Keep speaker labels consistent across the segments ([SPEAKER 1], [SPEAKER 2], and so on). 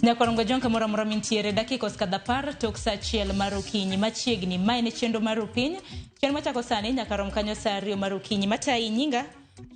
[SPEAKER 1] Nyakwarongo jonka mora mora mintiere dakika skada par tok sa chiel marukinyi machiegni maine chendo marupiny chen machako sani nyakarom kanyo sa rio marukinyi matai nyinga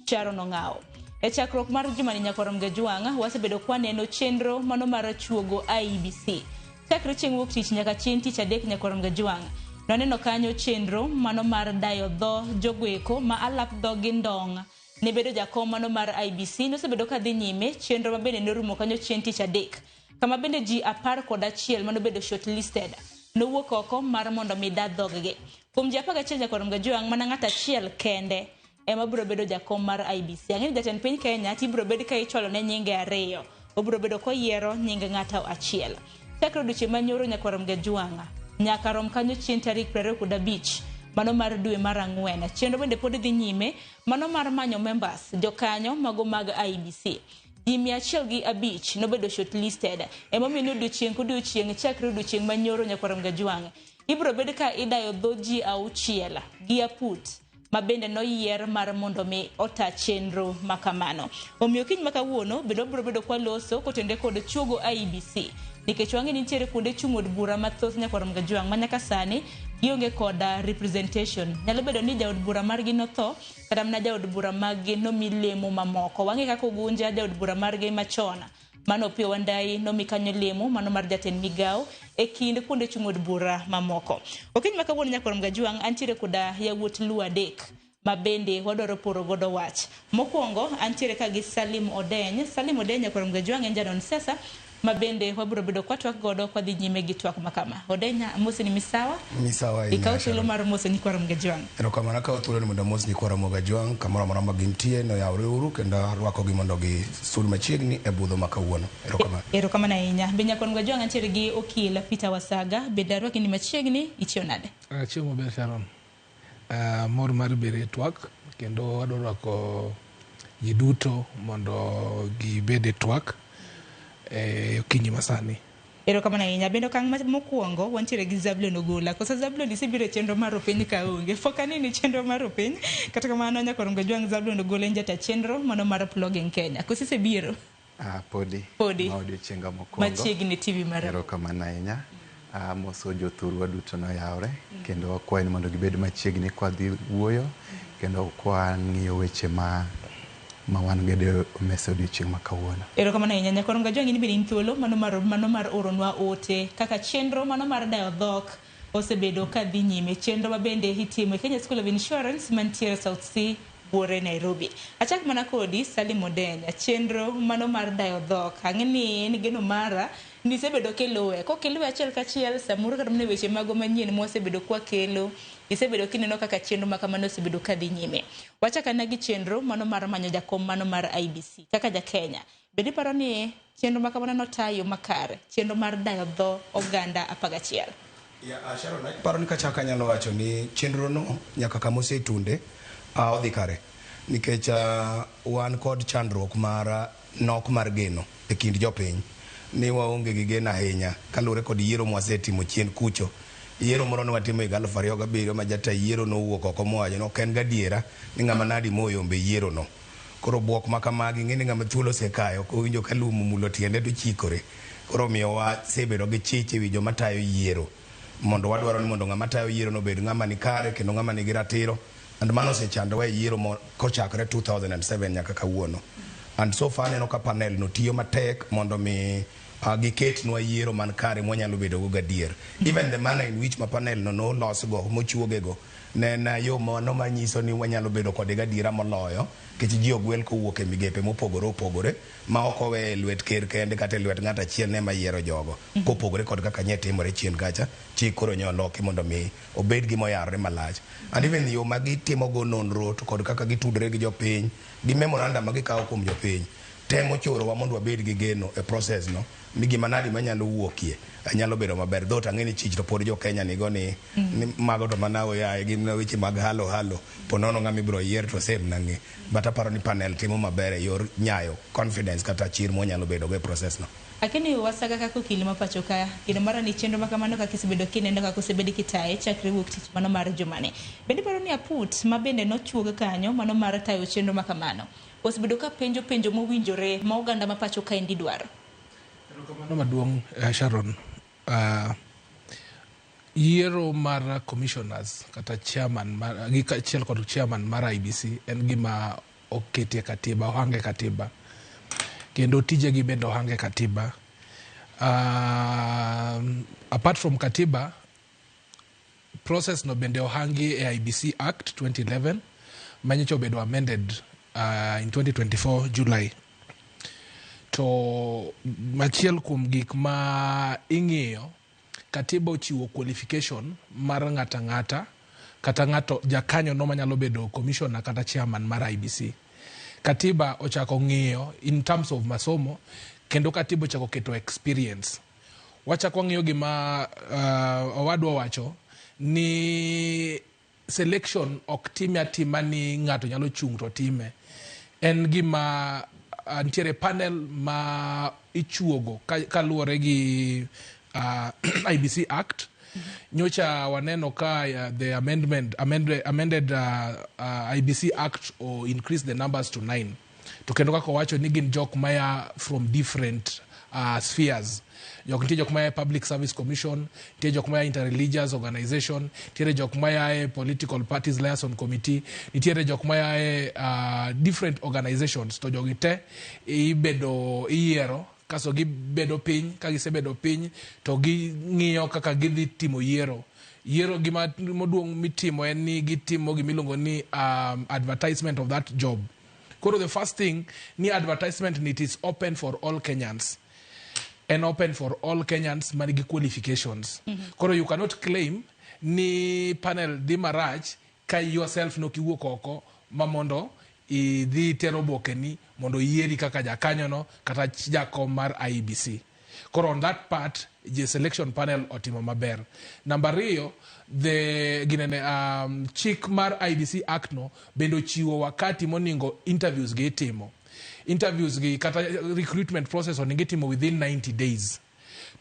[SPEAKER 1] Sharon Ongao. E chakruok mar jumani nyakwarom gajuanga wasebedo kwaneno chenro mano mar chuogo IEBC. Chakre chieng' wuok tich nyaka chieng' tich adek nyakwarom gajuanga. Noneno kanyo chenro mano mar dayo dho jogweko ma alap dho gi ndong. Ne bedo jakom mano mar IEBC nosebedo kadhi nyime chenro mabende norumo kanyo chieng' tich adek. Kama bende ji 11 mano bedo shortlisted nowuok oko mar mondo mi da dhoggi. Kuom ji 11 nyakwarom gajuang mana ng'at achiel kende ema biro bedo jakom mar IEBC. Ang'eni jatend piny Kenya tibiro bedo ka ichwalo ne nyinge ariyo. Obiro bedo koyiero nyinge ng'ato achiel. Chakre odiochieng' manyoro nyakwarom gajuanga nyaka rom kanyo chieng' tarik 25 mano mar dwe mar ang'wen. Chenro bende pod dhi nyime mano mar manyo members jokanyo mago mag IEBC. Ji 105 nobedo shortlisted. Emomiyo odiochieng' chakre odiochieng' manyoro nyakwarom gajuang. Ibiro bed ka idayo dho ji 6 gi aput mabende noyier mar mondo mi ota chenro makamano. Omiyo kiny makawuono biro bedo kwa loso kotende kod chuogo IEBC. Nikech wang'e nitiere kuonde chung' od bura mathoth nyakwarom gajuang manyaka sani gionge koda representation. Nyalo bedo ni jaod bura margi notho kata mana jaod bura margi nomi lemo mamoko. Wang'e kaka Ogunja jaod bura margi machona mano Opiyo Wandayi nomi kanyo lemo mano mar jatend migao e kind kuonde chung' od bura mamoko. Okiny makawuono nyakwarom gajuang antiere koda yawuot Luo adek mabende wadwaro poro godo wach. Mokwongo antiere ka gi Salim Odeny. Salim Odeny nyakwarom gajuang en janon siasa mabende wabiro bedo kwa twak godo kwa dhi nyime gi twak makama. Odenya mose ni misawa?
[SPEAKER 2] Misawa
[SPEAKER 1] ikaw thuolo mar mose nyakwarom gajuang.
[SPEAKER 2] Erokamano kaw thuolo ni mondo mos nyakwarom gajuang kamoro amora ma gintie no yawre uru kendo rwako gi mondo gi sul machiegni e budho makawuono. Erokamano.
[SPEAKER 1] Erokamano ahinya. Be nyakwarom gajuang antiere gi okil Peter Wasaga bende rwaki ni machiegni itiyo nade?
[SPEAKER 3] Chiemo maber Sharon. Mor mar bere twak kendo wadwaro rwako ji duto mondo gibede twak okinyi masani.
[SPEAKER 1] Erokamano ahinya. Bende okang' mokwongo wantiere gi Zablon Ogola. Kosa Zablon isebiro chenro mar opiny ka onge. Fokani ni chenro mar opiny. Kata kamano nyakwarom gajuang Zablon Ogola en jata chenro mano mar Plugin Kenya. Kosa isebiro?
[SPEAKER 4] Podi.
[SPEAKER 1] Ma
[SPEAKER 4] odiochienga mokwongo.
[SPEAKER 1] Machiegni TV mar.
[SPEAKER 4] Erokamano ahinya. Moso jothurwa duto no yawre kendo wakwayo ni mondo gibed machiegni kwa dhi wuoyo kendo kwa ng'iyo weche ma wan gede omesa odiochieng' makawuono.
[SPEAKER 1] Erokamano ahinya. Nyakwarom gajuang ni bende in thuolo mano mar oronwa ote kaka chenro mano mar dayo dhok osebedo ka dhi nyime. Chenro mabende itimo e Kenya School of Insurance mantiere South C Buore Nairobi. Achak mana kodi Salim Odeny. Chenro mano mar dayo dhok ang'eni en geno mara nisebedo kelowe. Kokelowe achiel kachiel samoro kata mne weche mago manyien mosebedo kwa kelo isebedo kineno kaka chenro makamano osebedo kadhi nyime. Wachaka na gi chenro mano mar manyo jakom mano mar IEBC kaka ja Kenya. Bende paro ni chenro makamano notayo makare chenro mar dayo dho oganda 11.
[SPEAKER 2] Sharon, paro ni kachaka nyalo wacho ni chenro no nyaka kama osetunde odhi kare nikech wan kod chandruok mar nok mar geno e kind jopiny ni waonge gi geno ahinya kalure kod yiero mwasetimo chien kucho. Yiero moro nwatimo e 2007 ma jata yiero nowuok oko mowacho no ken gadiera ni ng'ama nadi moyombe yiero no. Koro buok makamagi ng'eni ng'ama thuolo sekayo ko winjo ka lumu mulo tiende to chikore. Koro miyo wasebedo gi chich e wi joma tayo yiero mondo wadwaro ni mondo ng'ama tayo yiero no bed ng'ama ni kare kendo ng'ama ni gi ratiro. And mano osechandowa e yiero kochakore 2007 nyaka kawuono. And so far neno ka panel no tiyo matek mondo mi giketnwa yiero man kare mwanyalo bedo go gadier. Even the manner in which ma panel no los go mochuogego ne na yo mano manyiso ni wanyalo bedo kod gadiera moloyo kech ji ogwel kowuok e migepe mopogore ma ok owe lwet ker kende kata lwet ng'at achiel ne mayiero jogo kopogore kod kaka nye timore chien kacha chik koro nyoloki mondo mi obed gi moyarre malach. And even yo ma gitimo go nonro to kod kaka gitudre gi jopiny gi memorandum ma gikawo kuom jopiny temo chorowa mondo wabed gi geno e process no ni gima nadi manyalo wuokie anyalo bedo maber. Dhot ang'eni chich to pod jo Kenya nigo ni mago to manawo yae gin weche mag halo ponono ng'ama ibiro yier to sem nang'e. But aparo ni panel timo maber e yor nyayo confidence kata chir mwanyalo bedo go e process no.
[SPEAKER 1] Lakini Wasaga kako okil ma pacho ka kendo mara ni chenro makamano kaka isebedo kinendo kaka osebedo kitaye chakre wuok tich mano mar jumane. Bende paro ni aput ma bende nochuoga kanyo mano mar tayo chenro makamano osebedo ka penjo mowinjore ma oganda ma pacho ka endi dwaro.
[SPEAKER 3] Erokamano maduong' Sharon. Yiero mar commissioners kata chairman gi kachiel kod chairman mar IBC en gima oketie katiba, ohange katiba. Kendo tijegi bende ohange katiba. Apart from katiba, process no bende ohangi e IBC Act 2011 manyicho bedo amended in 2024 July. To machiel kuom gik ma ing'iyo, katiba ochiwo qualification mar ng'ata ng'ata kata ng'ato jakanyo no manyalo bedo commissioner kata chairman mar IBC. Katiba ochako ng'iyo in terms of masomo, kendo katiba ochako keto experience. Wachako ng'iyo gima owadwa wacho ni selection ok time atima ni ng'ato nyalo chung' to time. En gima nitiere panel ma ichuogo kaluwore gi IBC Act. Nyocha waneno ka the amended IBC Act or increase the numbers to 9. To kendo kako wacho ni gin jok maya from different spheres. Nitie jok maya Public Service Commission, nitie jok maya Interreligious Organization, nitie jok maya Political Parties Liaison Committee, nitie jok maya different organizations. To jogi te ibedo yiero kaso gibedo piny, ka gisebedo piny to ging'iyo kaka gidhi timo yiero. Yiero gima moduong' mitimo en ni gitimo gimiluongo ni advertisement of that job. Koro the first thing ni advertisement it is open for all Kenyans. And open for all Kenyans manigi qualifications. Koro you cannot claim ni panel di marach ka yourself no kiwuok oko mamondo idhi tero oboke ni mondo yieri kaka jakanyo no kata jakom mar IBC. Koro on that part, the selection panel otimo maber. Number 2, the chik mar IBC Act no bendo chiwo wakati moningo interviews gi timo. Interviews gi kata recruitment process oningo timo within 90 days.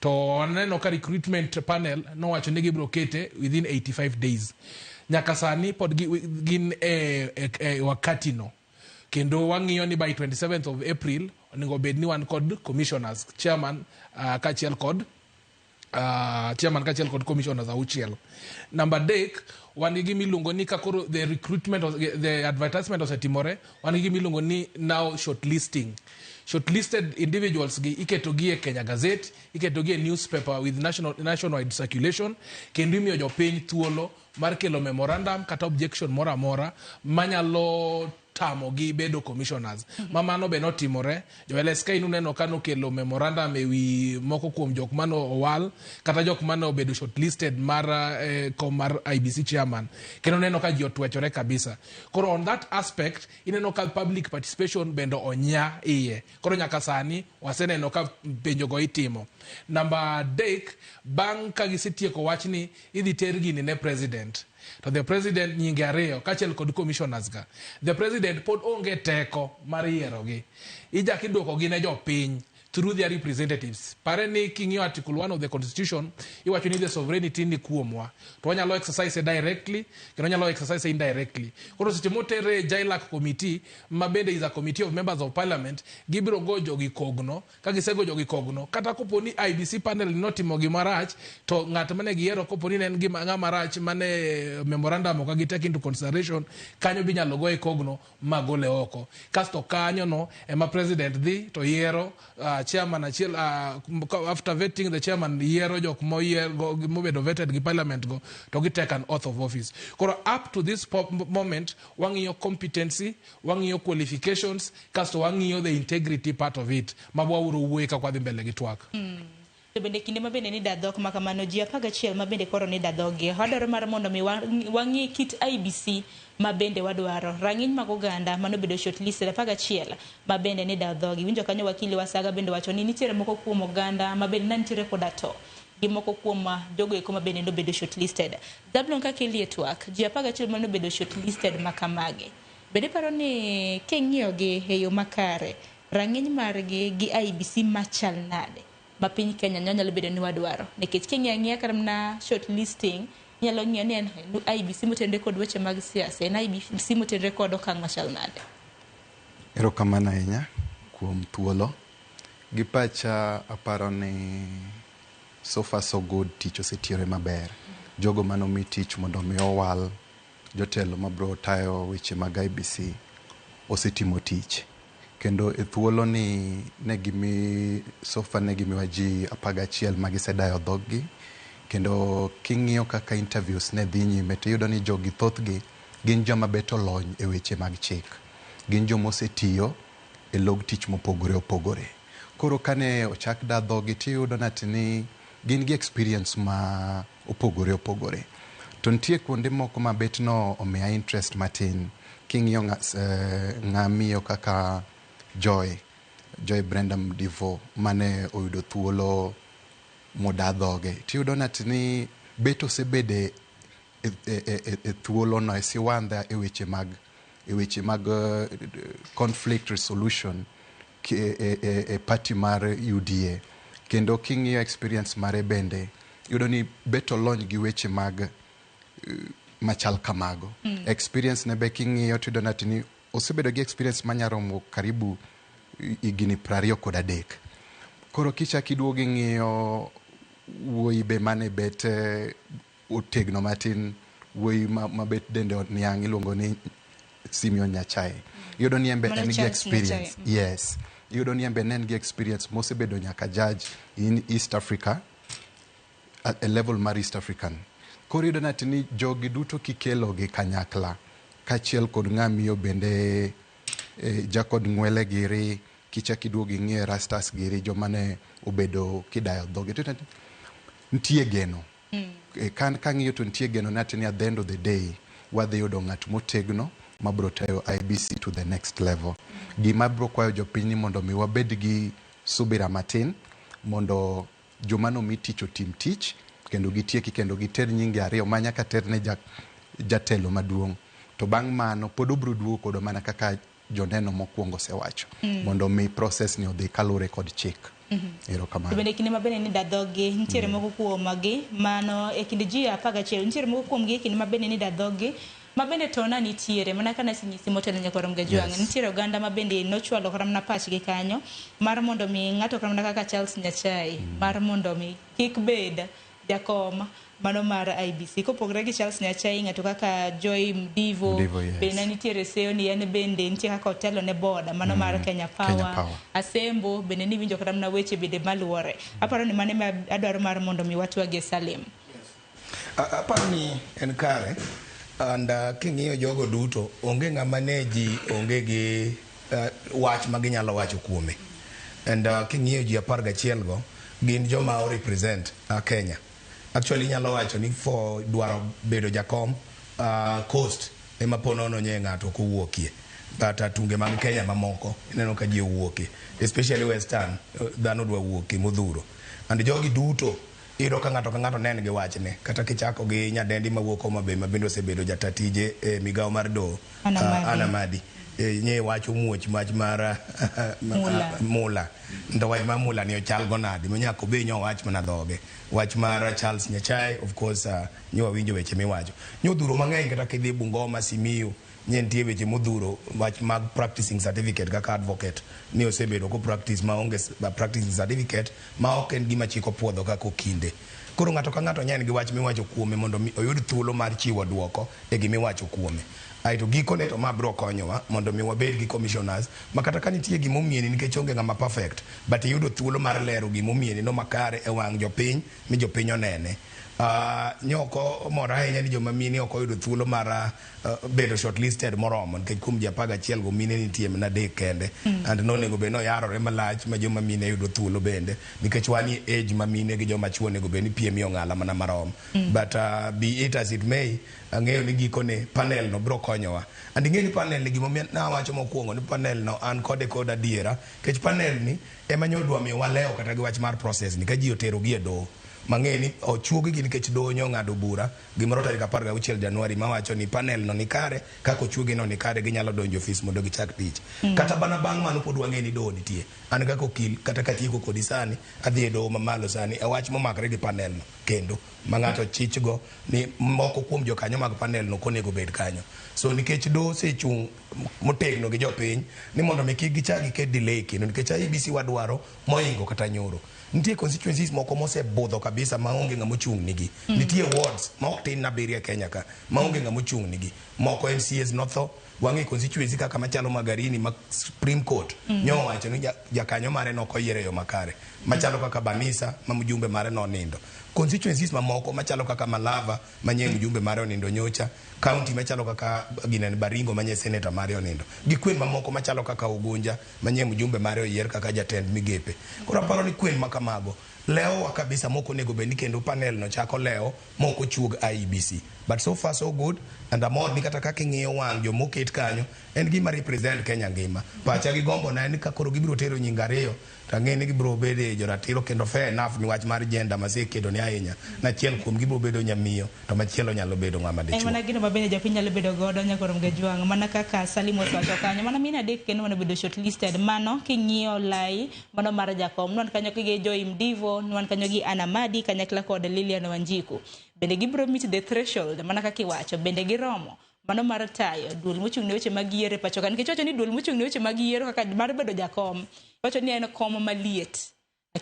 [SPEAKER 3] To aneno ka recruitment panel no wacho ni gibro kete within 85 days. Nyaka sani pod gin wakati no. Kendo wang'iyo ni by 27th of April oningo bed ni wan kod commissioners, chairman kachiel kod commissioners auchiel. Number 3, wan gi miluongo ni kakoro the recruitment of the advertisement osetimore, wan gi miluongo ni now shortlisting. Shortlisted individuals gi iketo gi e Kenya Gazette, iketo gi e newspaper with nationwide circulation, kendo imiyo jopiny thuolo mar kelo memorandum kata objection mora mora manyalo tamo gi bedo commissioners. Mamano be notimore. Jo LSK nuneno kano kelo memorandum ewi moko kuom jok mano owal kata jok mano bedo shortlisted mar mar IBC chairman. Kendo neno ka ji otwechore kabisa. Koro on that aspect ineno ka public participation bendo onya iye. Koro nyaka sani waseneno ka penjo go itimo. Number 3, bang' ka gisetieko wachni idhi ter gini ne president. To the president nyinge ariyo kachiel kod commissioners ga. The president pod onge teko mar yiero gi. Ijaki duoko gi ne jopiny through their representatives. Pare ni king'iyo article 1 of the constitution, iwacho ni the sovereignty ni kuomwa. To wanyalo exercise directly, kendo wanyalo exercise indirectly. Koro seche motere JLAC committee, mabende is a committee of members of parliament, gibiro gojo gi kogno, ka gisegojo gi kogno, kata kopo ni IBC panel notimo gimarach, to ng'at mane giyiero kopo ni en gima marach mane memorandum ok gitake into consideration, kanyo binyalo go e kogno magole oko. Kasto kanyo no ema president dhi to yiero chairman achiel after vetting the chairman yiero jok mobedo vetted gi parliament go to gi take an oath of office. Koro up to this moment wang'iyo competency, wang'iyo qualifications, kasto wang'iyo the integrity part of it. Mabwauro wuoye ka kwadhi mbele gi twak.
[SPEAKER 1] To bende kinde mabende ni dadhok makamano ji 11 mabende koro ni dadhogi. Wadwaro mar mondo mi wang'i kit IBC mabende wadwaro. Rang'iny mag oganda mano bedo shortlisted 11 mabende ni dadhogi. Winjo kanyo wakili Wasaga bende wacho ni nitiere moko kuom oganda mabende nantiere koda to. Gi moko kuom jogo eko mabende no bedo shortlisted. Zablon ka kelie twak, ji 11 mano bedo shortlisted makamage. Bende paro ni keng'iyo gi e yo makare, rang'iny margi gi IBC machal nade. Mapiny Kenya nyalo bedo ni wadwaro. Nikech king'iyo kar shortlisting, nyalo ng'iyo ni en IBC motenre kod weche mag siasa, en IBC motenre kod okang' machal nade.
[SPEAKER 4] Erokamano ahinya kuom thuolo. Gi pacha aparo ni so far so good, tich osetiore maber. Jogo manomi tich mondo mi owal, jotelo mabro tayo weche mag IBC osetimo tich. Kendo e thuolo ni sofa negimiwa ji 11 magisedayo dhoggi. Kendo king'iyo kaka interviews ne dhi nyime tiyudo ni jogi thothgi gin joma beto lony e weche mag chik. Gin joma osetiyo e log tich mopogore opogore. Koro kane ochak da dhogi tiyudo ni gin gi experience ma opogore opogore. To nitie kuonde moko ma bet no omiya interest matin. King'iyo ng'amiyo kaka Joy Brenda Mdivo mane oyudo thuolo moda dhoge. Tiyudo ni bet osebede e thuolo no siwandha e weche mag conflict resolution e party mar UDA. Kendo king'iyo experience mare bende yudo ni beto lony gi weche mag machal kamago. Experience ne be king'iyo tiyudo ni osebedo gi experience manyaromo karibu higni 23. Koro kichaki duogo ing'iyo wuoyi be mane bet otegno matin, wuoyi ma bet dende niang' iluongo ni Simeon Nyachae. Yudo ni embe en gi experience. Yes. Yudo ni embe en gi experience mosebedo nyaka judge in East Africa, at a level mar East African. Koro yudo ni jogi duto kikelo gi kanyakla, kachiel kod ng'amiyo bende Jakod Ng'wele giri, kichaki duogo ing'iyo Rastas giri, joma ne obedo kidayo dhoge. Ntie geno. Kan ng'iyo to ntie geno ni at the end of the day wadhi yudo ng'at motegno mabro tayo IBC to the next level. Gima bro kwayo jopiny ni mondo mi wabed gi subira matin, mondo joma nomi tich otim tich, kendo gitieki kendo giter nyinge ariyo manyaka ter ne jatelo maduong'. To bang' mano pod obro duogo kodo mana kaka joneno mokwongo sewacho, mondo mi process ni odhi kalure kod chik. Erokamano.
[SPEAKER 1] Bende kinde mabende ni dadhogi nitiere moko kuomgi mano e kinde ji 11 nitiere moko kuomgi kinde mabende ni dadhogi mabende tona nitiere mana kana sinyisi motelo nyakorom Gajwang'. Nitiere oganda mabende nochwalo karamna pachgi kanyo mar mondo mi ng'ato karamna kaka Charles Nyachae mar mondo mi kik bed jakom mano mar IBC. Kopogre gi Charles Nyachae, ng'ato kaka Joy Mdivo
[SPEAKER 4] yes.
[SPEAKER 1] Bende nitiere seyo ni en bende nitiere kaka otelo ne boda mano mar Kenya Power. Asembo bende ni winjo karamna weche bende maluore. Aparo ni mane adwaro mar mondo mi watu wage Salim.
[SPEAKER 2] Aparo ni en kare. And king'iyo jogo duto onge ng'ama ne ji onge gi wach ma ginyalo wacho kuome. And king'iyo ji 11 go gin joma o represent Kenya. Actually nyalo wacho ni for dwaro bedo jakom coast ema ponono nye ng'ato kowuokie. But tunge mag Kenya mamoko ineno ka ji owuokie, especially Western dhano dwa wuokie modhuro. And jogi duto iro ka ng'ato nen gi wachne, kata kichako gi nyadendi mawuok Homabay mabende osebedo jatatije migawo mar do Anamadi. Nye wacho muoch mach mar Mula. Ndo wach mar Mula ni ochal gonadi manyako be nyo wach mana dhoge. Wach mar Charles Nyachae of course nyo winjo weche miwacho. Nyodhuro mang'eny kata kidhi Bungoma, Simiyu nye ntie weche modhuro wach mag practicing certificate kaka advocate ni osebedo ko practice maonge practicing certificate ma ok en gima chiko puodho kako kinde. Koro ng'ato ka ng'ato nyen gi wach miwacho kuome mondo oyud thuolo mar chiwo duoko e gima iwacho kuome. Aito gikone to mabro konyowa mondo mi wabed gi commissioners makata ka nitie gima omieni nikech onge ng'ama perfect, but yudo thuolo mar lero gima omieni no makare e wang' jopiny mi jopiny onene. Nyoko mora ahinya ni joma mine ok oyudo thuolo mar bedo shortlisted moromo nikech kuom ji 11 go mine nitie mana 3 kende. And nonego be no yarore malach ma joma mine yudo thuolo bende nikech wani age ma mine gi joma chuo nego be ni piem yo ng'ala mana marom. But be it as it may, ang'eyo ni gikone panel no bro konyowa. And ing'e ni panel ni gimomiyo nawacho mokwongo ni panel no an kode kod adiera, kech panel ni ema nyodwa miyo waleo kata gi wach mar process ni ka ji otero gi e doho. mang'eni ochuogi gi nikech donyo ng'ado bura gimoro tarik 16 Januari mawacho ni panel no ni kare kako chuogi no ni kare ginyalo donjo ofis mondo gichak tich kata bana bang' mano pod wang'eni doho nitie an kaka okil kata katieko kodi sani adhi e doho mamalo sani e wach momakre gi panel no kendo ma ng'ato chichgo ni moko kuom jokanyo mag panel no konego bed kanyo so nikech doho sechung' motegno gi jopiny ni mondo mi kik gichak giket delay kendo nikech IEBC wadwaro moingo kata nyoro nitie constituencies moko mosebudho kabisa maonge ng'ama ochung' nigi nitie wards ma ok tin Nabiria Kenya ka maonge ng'ama ochung' nigi moko MCAs notho wang'e constituency kaka machalo Magarini ma Supreme Court nyowacho ni jakanyo mare nokoyiere yo makare machalo kaka Banisa ma mjumbe mare nonindo constituencies mamoko machalo kaka Malava manye mjumbe mare onindo nyocha county machalo kaka Ginani Baringo manye senator mare onindo gi kwen mamoko machalo kaka Ugunja manye mjumbe mare oyier kaka jatend migepe koro aparo ni kwen makamago leo kabisa moko nego beni kendo panel no chako leo moko chuog IEBC but so far so good and amod ni kata kaka ng'iyo wang' jo moket kanyo en gima represent Kenya ngima pacha gi gombo na ni kakoro gibiro tero nying ariyo tang'eni gibiro bede joratiro kendo fair enough ni wach mar gender masekedo ni ahinya na chiel kuom gibiro bedo nyamiyo to machielo nyalo bedo ng'ama dichuo
[SPEAKER 1] mana gino mabende japiny nyalo bedo godo nyakoro mgejwang' mana kaka Salim osewacho kanyo mana mine adek kendo mano bedo shortlisted mano king'iyo lai mano mar jakom nwan kanyo gi Joy Mdivo nwan kanyo gi Anamadi kanyakla kod Lilian Wanjiku bende gibiro meet the threshold mana kaka iwacho bende giromo mano mar tayo duol mochung' ne weche mag yiero pacho kan nikech wacho ni duol mochung' ne weche mag yiero kaka mar bedo jakom wacho ni en kom maliet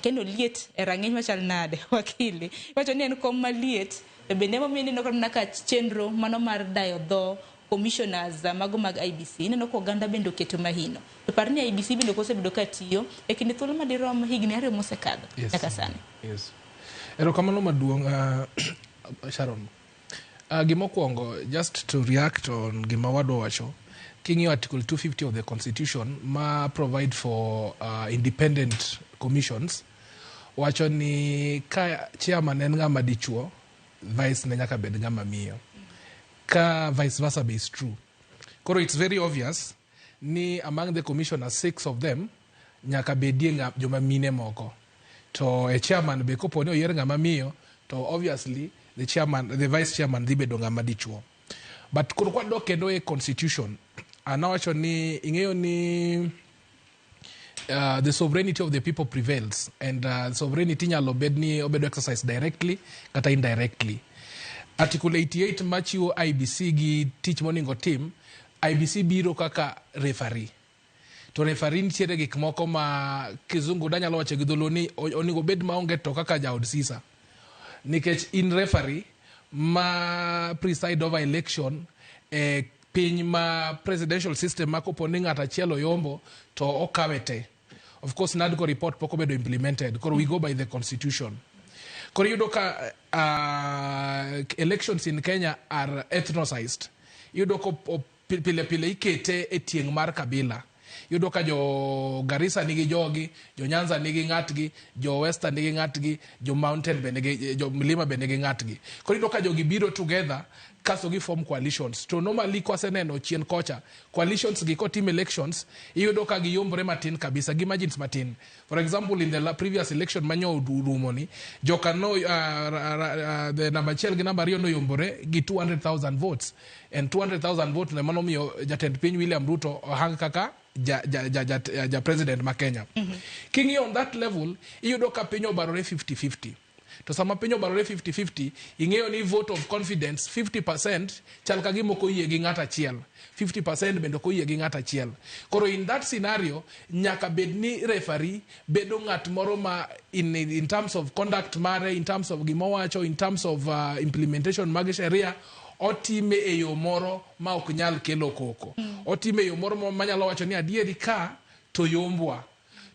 [SPEAKER 1] kendo liet e rang'iny machal nade wakili wacho ni en kom maliet bende momiyo neno kama ka chenro mano mar dayo dho commissioners mago mag IEBC neno ko oganda bende oketo mahino to par ni IEBC bende kosebedo katiyo e kinde thuolo madirom higni 2 mosekadho nyaka sani
[SPEAKER 3] yes erokamano maduong' Sharon gimokwongo just to react on gima wadwa wacho king'iyo article 250 of the constitution ma provide for independent commissions wacho ni ka chairman en ng'ama dichuo vice ne nyaka bed ng'ama miyo ka vice versa be is true koro it's very obvious ni among the commissioners 6 of them nyaka bedie joma mine moko to a chairman be kopo ni oyier ng'ama miyo to obviously the vice chairman dhi bedo ng'ama dichuo but koro kwadok kendo e constitution anawacho ni ing'eyo ni the sovereignty of the people prevails and sovereignty nyalo bed ni obedo exercise directly kata indirectly article 88 machiwo IEBC gi tich moningo tim IEBC biro kaka referee to referee nitiere gik moko ma kizungu danyalo wacho gi dholo ni oningo bed maonge to kaka jaod sisa nikech in referee ma preside over election piny ma presidential system ma kopo ni ng'at achiel oyombo to okawete of course NADCO report pok obedo implemented koro we go by the constitution koro yudo ka elections in Kenya are ethnicized yudo ko pile pile ikete e tieng' mar kabila yudo ka jo Garissa nigi jogi jo Nyanza nigi ng'atgi jo Western nigi ng'atgi jo Mountain be nigi jo Mlima be nigi ng'atgi koro yudo ka jogi biro together kaso gi form coalitions to normally kwaseneno chien kocha coalitions gi kotim elections iyudo ka giyombre matin kabisa gi margins matin for example in the previous election manyo urumoni jokano the number chiel gi number 2 no yombore gi 200,000 votes and 200,000 votes ne mano miyo jatend piny William Ruto ohang kaka ja president ma Kenya kingi on that level iyudo ka piny obarore 50-50 to sama piny obarore 50-50 ing'eyo ni vote of confidence 50% chal ka gimoko yie gi ng'at achiel 50% bende ko yie gi ng'at achiel koro in that scenario nyaka bed ni referee bedo ng'at moro ma in terms of conduct mare in terms of gimowacho in terms of implementation mag sheria otime e yo moro ma ok nyal kelo koko otime e yo moro ma nyalo wacho ni adieri ka to yombwa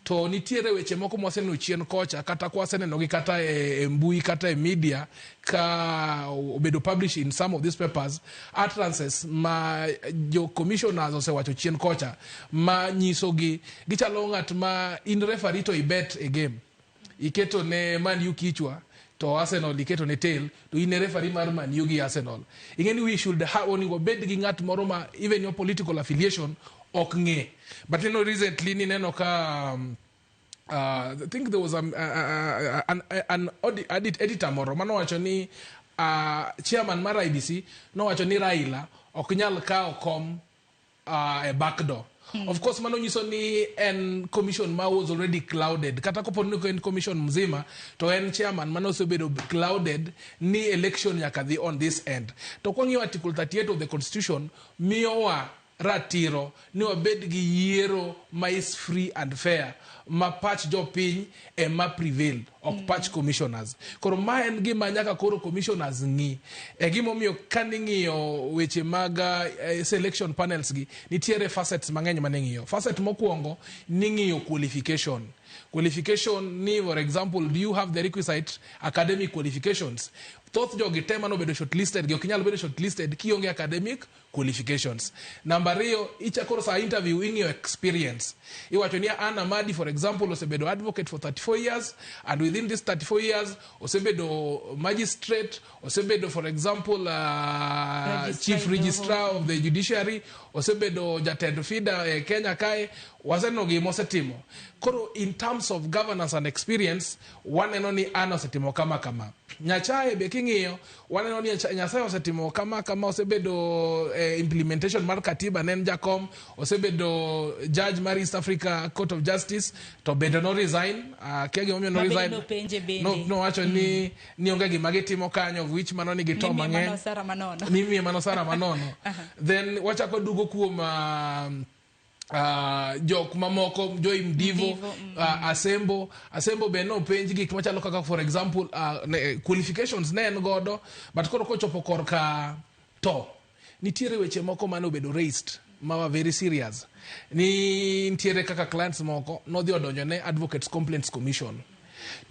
[SPEAKER 3] to nitiere weche moko moseneno chien kocha kata kwaseneno gi kata e mbui kata e media ka obedo publish in some of these papers utterances ma jo commissioners osewacho chien kocha ma nyiso gi gichalo ng'at ma in referee to ibet a game iketo ne Man U kichwa to Arsenal iketo ne tail to in referee mar Man U gi Arsenal ingeni we should have oningo bed gi ng'at moro ma even your political affiliation ok ng'e but you know recently ni neno ka I think there was an editor moro manowacho ni chairman mar IBC nowacho ni Raila ok nyal kawo kom e backdoor. Of course mano nyiso ni en commission ma was already clouded, kata kopo ni en commission mzima to en chairman mano osebedo clouded ni election nyaka dhi on this end. To kwang'iyo article 38 of the constitution miyowa ratiro ni wabed gi yiero ma is free and fair, ma patch jopiny e ma prevail, ok patch commissioners. Koro ma en gima nyaka koro commissioners ng'i. E gima omiyo kaning'iyo weche mag selection panels gi, nitiere facets mang'eny maning'iyo. Facet mokwongo ning'iyo qualification. Qualification ni, for example, do you have the requisite academic qualifications? Thoth jogi te mano bedo shortlisted, ok nyalo bedo shortlisted kionge academic qualifications. Number 2, ichakoro sa interview ing'iyo experience. Iwacho ni Anna Madi, for example, osebedo advocate for 34 years, and within this 34 years, osebedo magistrate, osebedo, for example, chief registrar of the judiciary, osebedo jatend FIDA Kenya kae, waseno gi mosetimo. Koro in terms of governance and experience, waneno ni Anna osetimo kama. Nyachae be king'iyo, waneno ni Nyasaye osetimo kama, osebedo implementation mar katiba, nen jakom, osebedo judge mar East Africa Court of Justice, to bedo no resign, kege omio no resign. No wacho ni onge gima gitimo kanyo, of which mano ni gito mang'eny. Nimi manosara manono. Then wachako dugo kuom jok mamoko, Joy Mdivo, Asembo be no penj gik machalo kaka, for example, qualifications ne en godo, but koro kochopo korka to nitiere weche moko mane obedo raised ma very serious. Ni nitiere kaka clients moko nodhi odonjo ne Advocates Complaints Commission.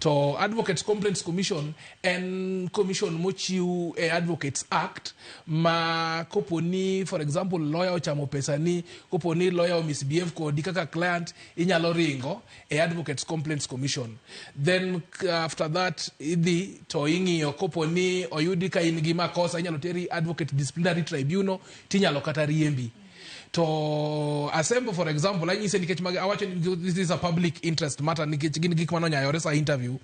[SPEAKER 3] To Advocates Complaints Commission en commission mochiu e Advocates Act, ma koponi, for example, lawyer ochamo pesa ni, koponi lawyer misbehave kodi kaka client, inyalo ringo e Advocates Complaints Commission. Then after that idhi to ing'iyo koponi oyudi ka in gi makosa, inyalo teri Advocate Disciplinary Tribunal, tinyalo kata riembi. To Asembo, for example, anyise nikech awacho this is a public interest matter nikech gin gik mano nyayore sa interview.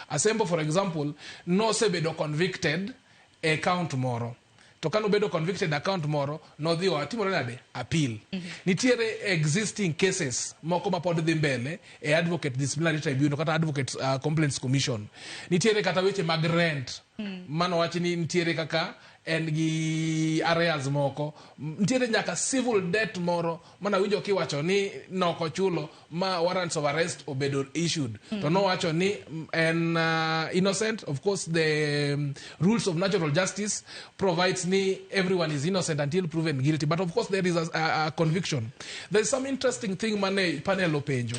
[SPEAKER 3] Asembo, for example, no sebedo convicted account moro. To kano bedo convicted account moro, no dhiwa timore nade appeal. Nitiere existing cases moko ma pod dhi mbele e Advocate Disciplinary Tribunal kata Advocate Complaints Commission. Nitiere kata weche mag rent. Mano wachi ni nitiere kaka en gi areas moko, ntiere nyaka civil debt moro mana winjo kiwacho ni noko chulo ma warrants of arrest obedo issued. To no wacho ni en innocent. Of course the rules of natural justice provides ni everyone is innocent until proven guilty, but of course there is a conviction. There is some interesting thing mane panel openjo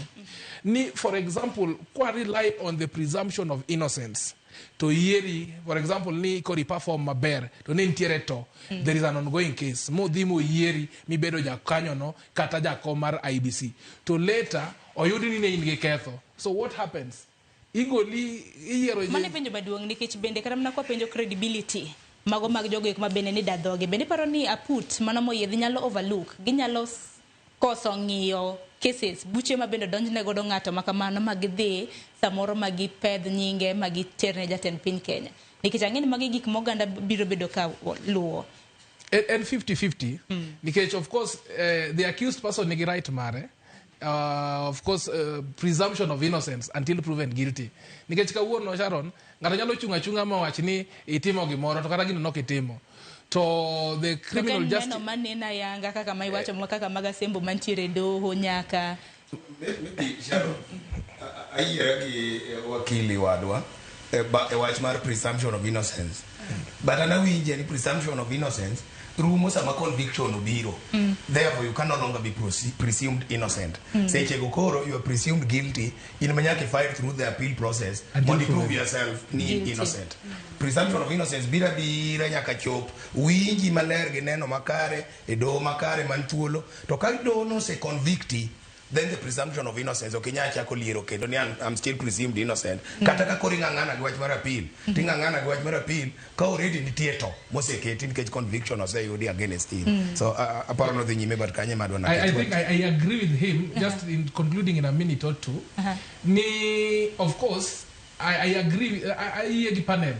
[SPEAKER 3] ni, for example, kwa rely on the presumption of innocence to yeri, for example, ni kori perform maber to ne ntiere to there is an ongoing case mo dhimo yeri mi bedo jakanyo no kata jakom mar IBC to later oyudi ni ne in gi ketho. So what happens? Igoli iyiero
[SPEAKER 1] mane penjo maduong' nikech bende kata mana kwa penjo credibility mago mag jogo ma bende ni dadhoge bende paro ni aput mano moyedhi nyalo overlook, ginyalo koso ng'iyo cases buche ma bende donjne godo ng'ato makamano magidhi samoro magipedh nyinge magiterne jatend piny Kenya, nikech ang'eni magi gik moganda biro bedo ka luwo.
[SPEAKER 3] And 50-50 nikech of course the accused person nigi right mare, of course presumption of innocence until proven guilty. Nikech kawuono Sharon ng'ato nyalo chunga mawach ni itimo gimoro to kata gino nok itimo. To the criminal justice
[SPEAKER 1] no manena yanga kaka mai wacho kaka maga Sembo mantiere doho nyaka
[SPEAKER 2] Sharon ayiera gi wakili wadwa e wach mar presumption of innocence, but anawinje ni presumption of innocence rumo sama conviction obiro. Therefore you can no longer be presumed innocent. Seche go koro you are presumed guilty, in manyaki fight through the appeal process when you prove yourself ni innocent. Presumption of innocence bira nyaka chop winji maler gi neno makare e do makare man thuolo to ka do no se convicti then the presumption of innocence okinya chako liero kendo ni I'm still presumed innocent kata ka kori ngangana gi wach mar appeal ti ngangana gi wach mar appeal ka already nitie to moseketi nikech conviction oseyudi against him so aparo no dhi nyime but kanye madwa na
[SPEAKER 3] I think I agree with him just in concluding in a minute or two ni of course I agree I gi panel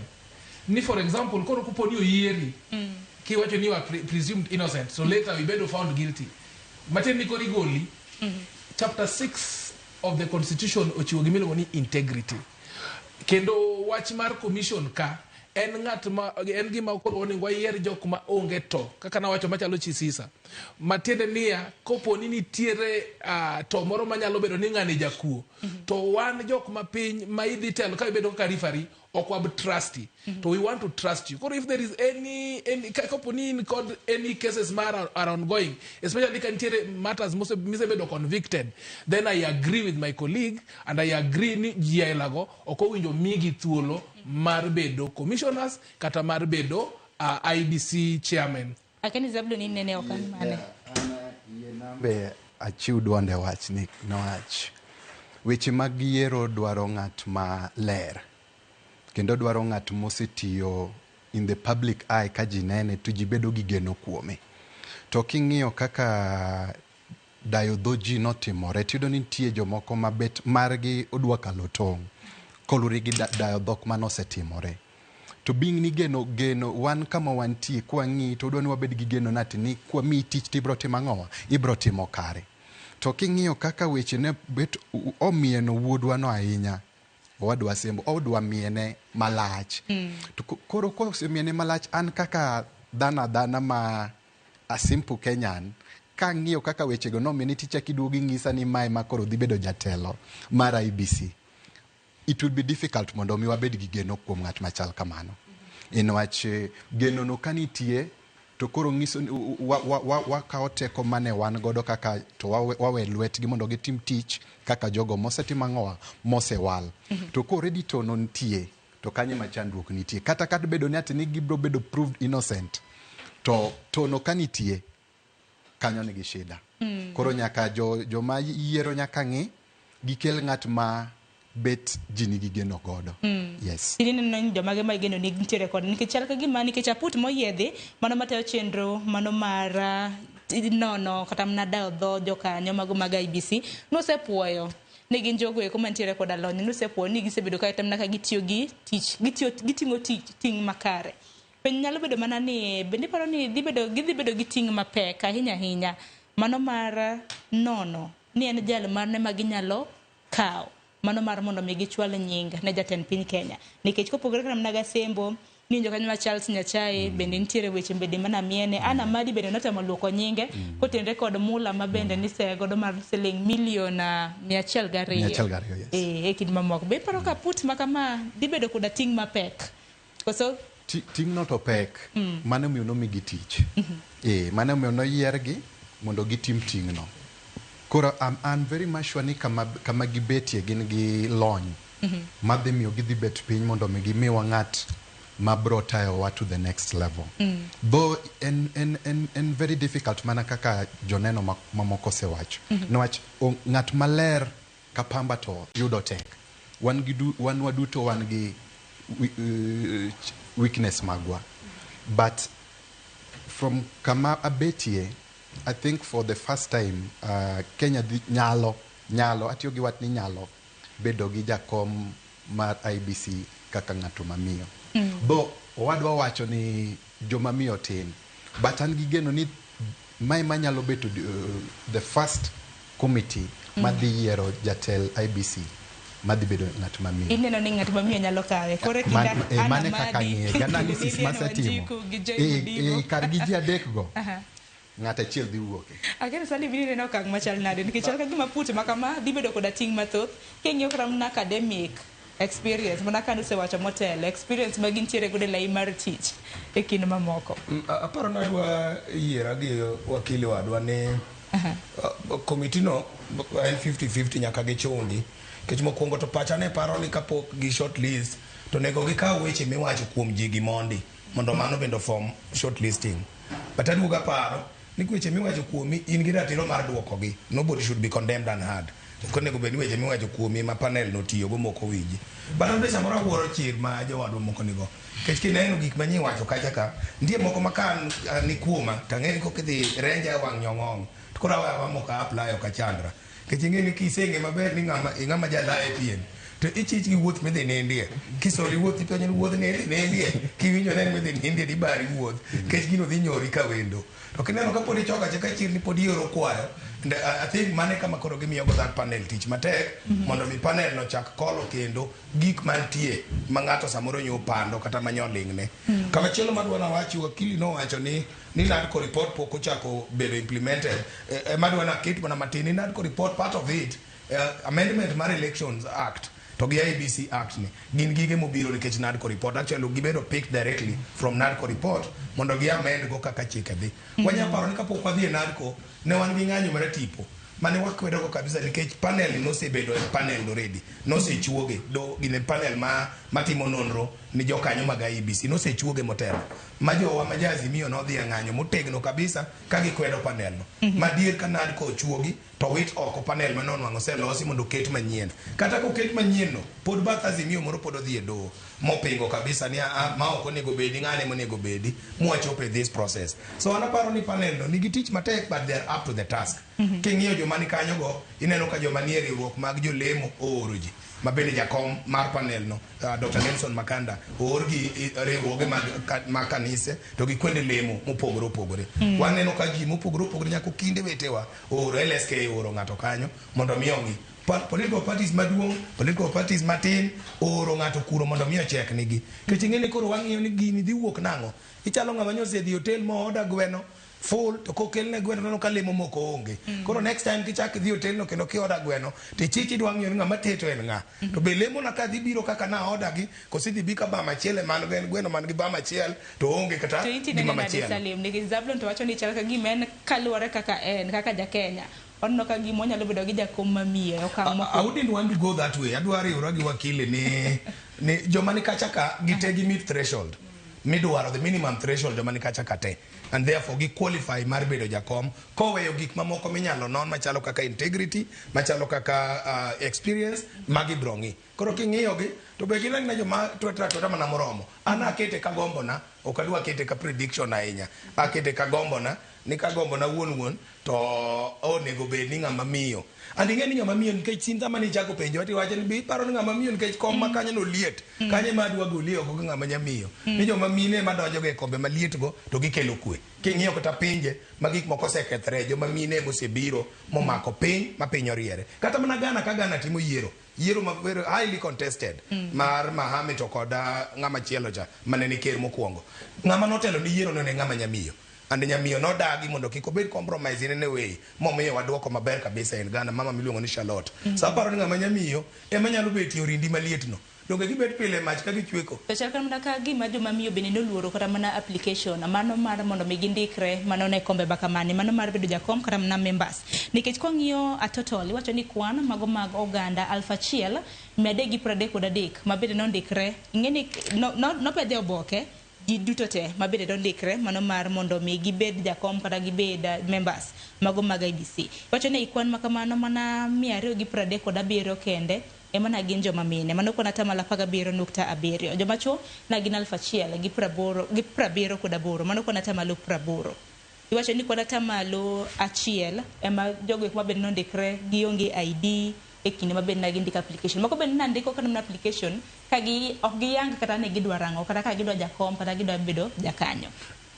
[SPEAKER 3] ni for example koro kuponi oyieri kiwacho ni you are presumed innocent so later we better found guilty mateni kori goli chapter 6 of the constitution ochiwo gimiluongo ni integrity kendo wach mar commission ka en ng'at ma en gima koro onego wayier jok ma onge to kaka nawacho machalo Chisisa matiende niya kopo ni nitiere to moro manyalo bedo ni ng'ani jakuo to wan jok ma piny ma idhi telo ka ibedo kaka referee ok wab trusty so we want to trust you so if there is any kopo ni in called any cases are ongoing especially kan tiere matters misebedo convicted then I agree with my colleague and I agree ni jielago ok owinjo migi thuolo mar bedo commissioners kata mar bedo IBC chairman
[SPEAKER 1] akeni zabdo ni nene okan mane
[SPEAKER 4] be achiw duonde wach ni nowach weche mag yiero dwaro ng'at ma ler kendo dwaro ng'at mosetiyo in the public eye ka ji nene to ji bedo gi geno kuome to king'iyo kaka dayo dho ji notimore tiyudo ni nitie jomoko mabet margi odwa kalo tong' kolure gi dayo dhok manosetimore to being ni geno wan kama wantie kwa ng'i to odwa ni wabed gi geno nati ni kwa mi tich tibro timo ang'owa ibro timo kare to king'iyo kaka weche ne bet omieno wuodwa no ahinya wadwa sembo odwa miene malach to koro osemiene malach an kaka dhana ma a simple Kenyan ka ng'iyo kaka weche go nomiene ticha kiduogi ng'isa ni mae makoro dhi bedo jatelo mar IBC it would be difficult mondo mi wabed gi geno kuom ng'at machal kamano in wach geno no kanitie to koro ng'iso wakawo teko mane wan godo kaka to wawe lwetgi mondo gitim tich kaka jogo mosetimo ang'owa mosewal to ko already to non tie to kanye machandruok nitie kata bedo ni ati ni gibro bedo proved innocent to no kanitie kanyo nigi shida koro nyaka joma yiero nyaka ng'i gikel ng'at ma bet jini gigeno godo yes
[SPEAKER 1] tilini no jomage ma geno ni ntiere kod nikech chal ka gima nikech aput moyiedhi mano mateo chenro mano mara nono kata mna dayo dho jokanyo mago mag IBC nosepuoyo ne gin jogo eko mantiere kod alony nosepuoyo ni gisebedo ka itamna ka gitiyo gi tich giting'o ting' makare piny nyalo bedo mana ni bende paro ni gidhi bedo gi ting' mapek ahinya mano mar nono ni en jal marne ma ginyalo kawo mano mar mondo mi gichwal nying ne jatend piny Kenya nikech kopogore kana mnaga sembo ni jokanyo ma Charles Nyachae bende nitiere weche mbede mana miene ana madi bende notemo luoko nyinge kotende kod mula mabende ni godo mar siling milion 102 e kind mamoko be paro ka put makama di bedo koda ting mapek koso
[SPEAKER 4] ting not opek mane miyo no migi tich mane miyo no yiergi mondo gitim ting no koro I'm very much sure ni kama gibetie gin gi lony madhi miyo gidhi bet piny mondo mi gimiwa ng'at mabro tayo wa to the next level though en very difficult mana kaka joneno mamoko sewacho niwach ng'at maler kapamba to yudo tek wan waduto wan gi weakness magwa but from kama abetie I think for the first time Kenya nyalo atiyo gi wat ni nyalo bedo gi jakom mar IBC kaka ng'ato mamiyo bo wadwa wacho ni joma miyo tin but an gi geno ni mai manyalo bedo the first committee madhi yiero jatel IBC madhi bedo ng'at mamiyo
[SPEAKER 1] ineno ni ng'at mamiyo nyalo kawe kore kinda
[SPEAKER 4] mane kaka ng'e analysis masetimo kar gi ji adek go ng'ata chiel dhi wuoke
[SPEAKER 1] akere sani bini no kang machal nade nikech chal ka gima put makama dhi bedo koda ting mathoth keng'iyo kram na academic experience mana kanu se wacho motel experience magin tiere gode lai mar tich e kin mamoko
[SPEAKER 2] aparo na dwa yiera gi wakili wadwa ne komiti no en 50-50 nyaka gichungi kech mokwongo to pacha ne paro ni kapok gi short list to nego gikaw weche miwacho kuom ji gi mondo mano bendo form short listing but aduoga paro ni weche miwacho kuomi in gi ratiro mar duokogi. Nobody should be condemned and hard. Okonego bed weche miwacho kuomi ma panel notiyogo moko wiji. Bano be samoro wuoro chir ma jowadwa moko nigo. Kech kineno gik manyi wacho kacha ka, ndie moko makan ni kuoma, tang'eni kokidhi renja wang' nyong'ong. Kora wa moko apply ka Chandra. Kech ing'eni kisenge maber ni ng'ama jalaye pien. To ichich gi wuoth midhi nindie. Kisoli wuoth ipenyo ni wuoth nindie. Kiwinjo ne midhi nindie di bari wuoth. Kech gino dhi nyori ka wendo. To kineno ka podi choka chaka chirni podi yoro kwayo. I think mane kama koro gimiyo go that panel tich matek mondo mi panel no chak kolo kendo gik mantie ma ng'ato samoro nyo pando kata manyolingne. Kamachielo madwana wachi wakili no wacho ni NADCO report pok ochako bedo implemented. Madwana kit mana matini NADCO report part of it amendment mar Elections Act to gi IEBC Act ni gin gige mobiro nikech NADCO report actually gibedo picked directly from NADCO report mondo gi amend go kaka chike dhi. Wanyaparo ni kapok wadhi e NADCO ne wan gi ng'anyo mar tipo mane wakwedo go kabisa nikech panel nosebedo e panel already nosechuoge do gine panel matimo nonro ni jokanyo mag IEBC nosechuoge motelo ma jowa majazi miyo nodhi e ng'anyo motegno kabisa ka gikwedo panel no madier ka NADCO ochuogi to wit oko panel ma non wang'o selosi mondo ket manyien kata ko ket manyien no pod bath Azimio moro pod odhi e doho mopingo kabisa ni ma ok onego bedi ng'ane monego bedi mwachope this process. So anaparo ni panel no nigi tich matek but they are up to the task. King'iyo joma ni kanyo go ineno ka joma ni e riwruok mag jolemo ooro ji mabende jakom mar panel no Dr. Nelson Makanda oor gi riwruoge mag kanise to gi kwende lemo mopogore opogore. Waneno ka ji mopogore opogore nyako kinde wetewa ooro LSK ooro ng'ato kanyo mondo mi ongi political parties maduong, political parties matin ooro ng'ato kuro mondo mi ochek nigi. Kech ing'eni koro wang'iyo ni gini dhi wuok nang'o. Ichalo ng'ama nyose dhi hotel mo oda gweno full to kokelne gweno no kalemo moko onge. Koro next time kichak dhi hotel no kendo ki oda gweno te chichi dwa ng'iyo ng'ama teto en ng'a. To be lemo na ka dhi biro kaka na oda gi kosi dhi bika ba machiele man gweno man gi ba machiel to onge kata gima machiel.
[SPEAKER 1] Salim ni Zablon to wacho ni chal ka gimen kaluore kaka en kaka ja Kenya. Onno ka gimo nyalo bedo gi jakom mamiye okang' moko. I
[SPEAKER 2] wouldn't want to go that way. Adwaro riwra gi wakili ni joma ni kacha ka gite gi meet threshold. Midwaro the minimum threshold joma ni kacha kate. And therefore gi qualify mar bedo jakom koweyo gik mamoko minyalo non machalo kaka integrity, machalo kaka experience magi brongi. Koro king'iyo gi to be gin na joma tweta mana moromo. Ana akete ka gombo na ok adwa kete ka prediction ahinya. Akete ka gombo na ni ka gombo na wuon to onego bed ni ng'ama miyo. And ing'eni ng'ama miyo nikech sinta mani chako penjo ati wacho ni bi paro ni ng'ama miyo nikech kom ma kanyo no liet. Kanye ma adwa golie oko gi ng'ama nyamiyo. Ni joma mine ma donjo e kombe maliet go to gikelo kwe. King'iyo kata pinje ma gik moko osekethre joma mine mosebiro momako piny ma piny oriere. Kata mana Ghana ka Ghana timo yiero ma very highly contested mar Mahame to koda ng'ama chielo cha manene ker mokwongo. Ng'ama notelo ni yiero no ne ng'ama nyamiyo. And nyamiyo no dagi mondo kik obed compromise in any way momiyo waduoko maber kabisa en Ghana mama miluongo ni Charlotte. Sa paro ni ng'ama nyamiyo ema nyalo betie orindi maliet no. Donge gibet pile mach ka gichweko.
[SPEAKER 1] To chal kamana ka gima joma miyo bende noluoro kata mana application mano mar mondo mi gindikre mano ne kombe bakamani mano mar bedo jakom kata mana members. Nikech kwang'iyo atotol iwacho ni kwan mago mag oganda 1,333 mabende nondikre ing'eni no pedhe oboke ji duto te mabende nondikre mano mar mondo mi gibed jakom kata gibed members mago mag IEBC. Iwacho ni kwan makamano mana 237 kende emana gin joma mine mano kona tamala 17.7 joma chuo na gin 1,078 mano kona tamalo 80. Iwacho ni kona tamalo achiel ema jogo ma bende nondikre gionge ID e kinde ma bende nagindika application mako bende nandiko kana na application kagi ok giyang kata ne gidwa rango kata ka gidwa jakom kata gidwa bedo jakanyo.